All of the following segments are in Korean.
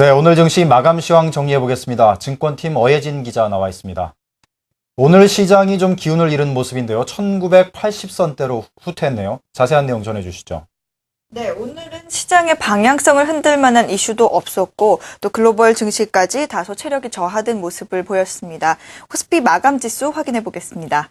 네, 오늘 증시 마감 시황 정리해 보겠습니다. 증권팀 어예진 기자 나와 있습니다. 오늘 시장이 좀 기운을 잃은 모습인데요. 1980선대로 후퇴했네요. 자세한 내용 전해주시죠. 네, 오늘은 시장의 방향성을 흔들 만한 이슈도 없었고 또 글로벌 증시까지 다소 체력이 저하된 모습을 보였습니다. 코스피 마감 지수 확인해 보겠습니다.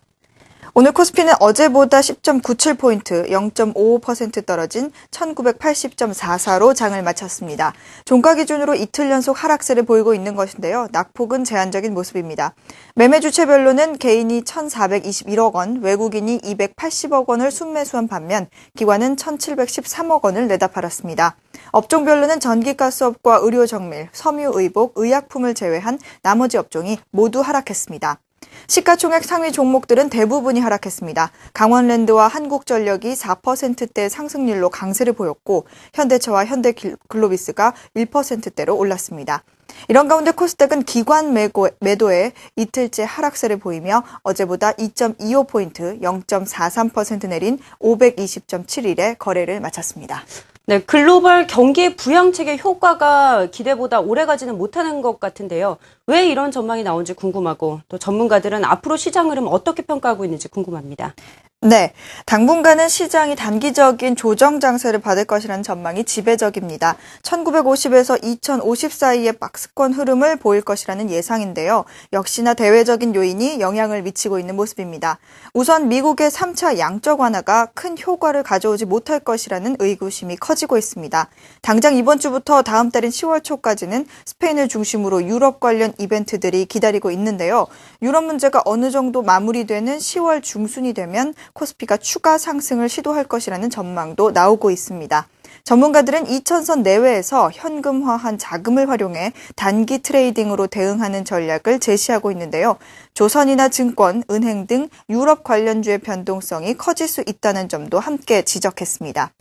오늘 코스피는 어제보다 10.97포인트, 0.55% 떨어진 1980.44로 장을 마쳤습니다. 종가 기준으로 이틀 연속 하락세를 보이고 있는 것인데요. 낙폭은 제한적인 모습입니다. 매매 주체별로는 개인이 1,421억 원, 외국인이 280억 원을 순매수한 반면 기관은 1,713억 원을 내다 팔았습니다. 업종별로는 전기가스업과 의료정밀, 섬유의복, 의약품을 제외한 나머지 업종이 모두 하락했습니다. 시가총액 상위 종목들은 대부분이 하락했습니다. 강원랜드와 한국전력이 4%대 상승률로 강세를 보였고 현대차와 현대글로비스가 1%대로 올랐습니다. 이런 가운데 코스닥은 기관 매도에 이틀째 하락세를 보이며 어제보다 2.25포인트, 0.43% 내린 520.71에 거래를 마쳤습니다. 네, 글로벌 경기 부양책의 효과가 기대보다 오래가지는 못하는 것 같은데요. 왜 이런 전망이 나온지 궁금하고 또 전문가들은 앞으로 시장 흐름 어떻게 평가하고 있는지 궁금합니다. 네, 당분간은 시장이 단기적인 조정 장세를 받을 것이라는 전망이 지배적입니다. 1950에서 2050 사이의 박스권 흐름을 보일 것이라는 예상인데요. 역시나 대외적인 요인이 영향을 미치고 있는 모습입니다. 우선 미국의 3차 양적 완화가 큰 효과를 가져오지 못할 것이라는 의구심이 커지고 있습니다. 당장 이번 주부터 다음 달인 10월 초까지는 스페인을 중심으로 유럽 관련 이벤트들이 기다리고 있는데요. 유럽 문제가 어느 정도 마무리되는 10월 중순이 되면 코스피가 추가 상승을 시도할 것이라는 전망도 나오고 있습니다. 전문가들은 2000선 내외에서 현금화한 자금을 활용해 단기 트레이딩으로 대응하는 전략을 제시하고 있는데요. 조선이나 증권, 은행 등 유럽 관련주의 변동성이 커질 수 있다는 점도 함께 지적했습니다.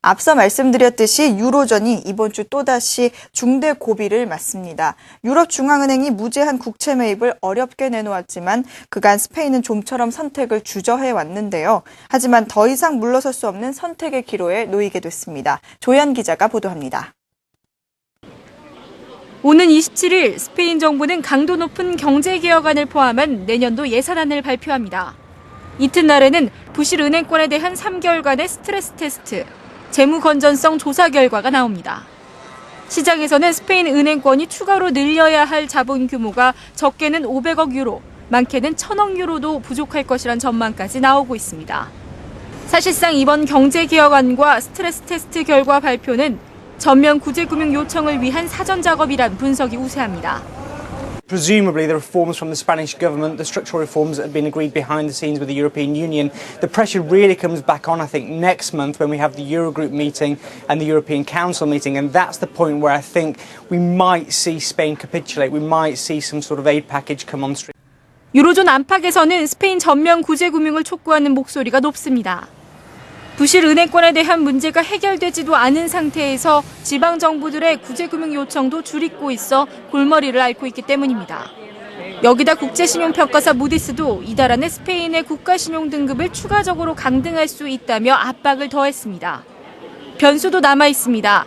앞서 말씀드렸듯이 유로존이 이번 주 또다시 중대 고비를 맞습니다. 유럽중앙은행이 무제한 국채 매입을 어렵게 내놓았지만 그간 스페인은 좀처럼 선택을 주저해 왔는데요. 하지만 더 이상 물러설 수 없는 선택의 기로에 놓이게 됐습니다. 조연 기자가 보도합니다. 오는 27일 스페인 정부는 강도 높은 경제개혁안을 포함한 내년도 예산안을 발표합니다. 이튿날에는 부실 은행권에 대한 3개월간의 스트레스 테스트, 재무 건전성 조사 결과가 나옵니다. 시장에서는 스페인 은행권이 추가로 늘려야 할 자본 규모가 적게는 500억 유로, 많게는 1,000억 유로도 부족할 것이란 전망까지 나오고 있습니다. 사실상 이번 경제개혁안과 스트레스 테스트 결과 발표는 전면 구제금융 요청을 위한 사전 작업이란 분석이 우세합니다. Presumably the reforms from the Spanish government, the structural reforms that have been agreed behind the scenes with the European Union, the pressure really comes back on, I think, next month when we have the Eurogroup meeting and the European Council meeting, and that's the point where I think we might see Spain capitulate, we might see some sort of aid package come on stream. 유로존 안팎에서는 스페인 전면 구제금융을 촉구하는 목소리가 높습니다. 부실 은행권에 대한 문제가 해결되지도 않은 상태에서 지방정부들의 구제금융 요청도 줄이고 있어 골머리를 앓고 있기 때문입니다. 여기다 국제신용평가사 무디스도 이달 안에 스페인의 국가신용 등급을 추가적으로 강등할 수 있다며 압박을 더했습니다. 변수도 남아 있습니다.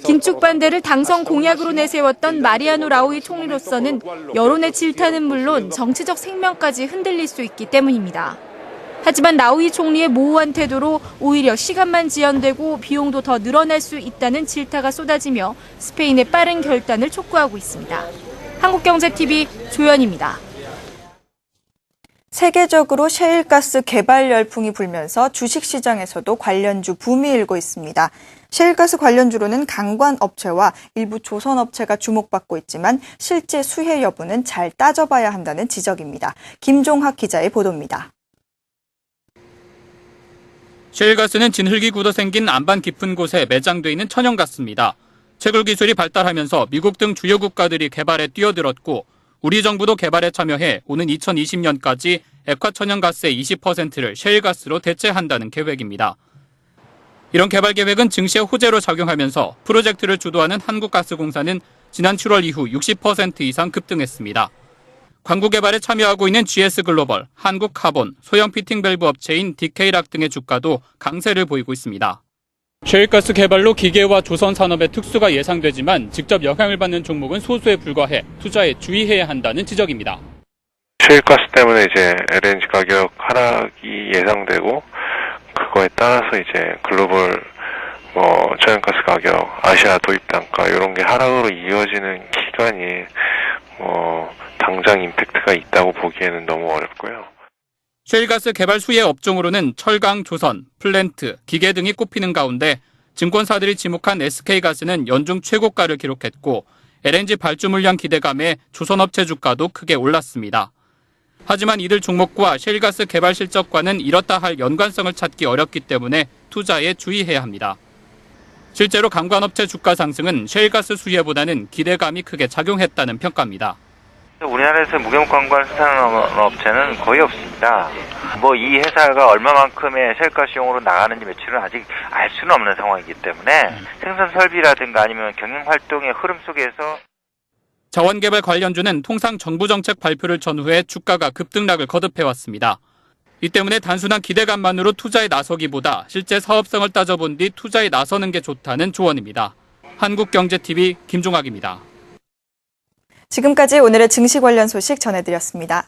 긴축 반대를 당선 공약으로 내세웠던 마리아노 라우이 총리로서는 여론의 질타는 물론 정치적 생명까지 흔들릴 수 있기 때문입니다. 하지만 라우이 총리의 모호한 태도로 오히려 시간만 지연되고 비용도 더 늘어날 수 있다는 질타가 쏟아지며 스페인의 빠른 결단을 촉구하고 있습니다. 한국경제TV 조연입니다. 세계적으로 셰일가스 개발 열풍이 불면서 주식시장에서도 관련주 붐이 일고 있습니다. 셰일가스 관련주로는 강관업체와 일부 조선업체가 주목받고 있지만 실제 수혜 여부는 잘 따져봐야 한다는 지적입니다. 김종학 기자의 보도입니다. 셰일가스는 진흙이 굳어 생긴 안반 깊은 곳에 매장돼 있는 천연가스입니다. 채굴 기술이 발달하면서 미국 등 주요 국가들이 개발에 뛰어들었고 우리 정부도 개발에 참여해 오는 2020년까지 액화 천연가스의 20%를 셰일가스로 대체한다는 계획입니다. 이런 개발 계획은 증시의 호재로 작용하면서 프로젝트를 주도하는 한국가스공사는 지난 7월 이후 60% 이상 급등했습니다. 광구 개발에 참여하고 있는 GS글로벌, 한국카본, 소형 피팅 밸브 업체인 DK락 등의 주가도 강세를 보이고 있습니다. 셰일가스 개발로 기계와 조선 산업의 특수가 예상되지만 직접 영향을 받는 종목은 소수에 불과해 투자에 주의해야 한다는 지적입니다. 셰일가스 때문에 이제 LNG 가격 하락이 예상되고 그거에 따라서 이제 글로벌 천연가스 가격, 아시아 도입 단가 이런 게 하락으로 이어지는 기간이 당장 임팩트가 있다고 보기에는 너무 어렵고요. 셰일가스 개발 수혜 업종으로는 철강, 조선, 플랜트, 기계 등이 꼽히는 가운데 증권사들이 지목한 SK가스는 연중 최고가를 기록했고 LNG 발주 물량 기대감에 조선업체 주가도 크게 올랐습니다. 하지만 이들 종목과 셰일가스 개발 실적과는 이렇다 할 연관성을 찾기 어렵기 때문에 투자에 주의해야 합니다. 실제로 관광업체 주가 상승은 셰일가스 수혜보다는 기대감이 크게 작용했다는 평가입니다. 우리나라에서 무경관광 수산하는 업체는 거의 없습니다. 이 회사가 얼마만큼의 셰일가스용으로 나가는지 매출은 아직 알 수는 없는 상황이기 때문에 생산 설비라든가 아니면 경영 활동의 흐름 속에서 자원개발 관련주는 통상 정부 정책 발표를 전후해 주가가 급등락을 거듭해왔습니다. 이 때문에 단순한 기대감만으로 투자에 나서기보다 실제 사업성을 따져본 뒤 투자에 나서는 게 좋다는 조언입니다. 한국경제TV 김종학입니다. 지금까지 오늘의 증시 관련 소식 전해드렸습니다.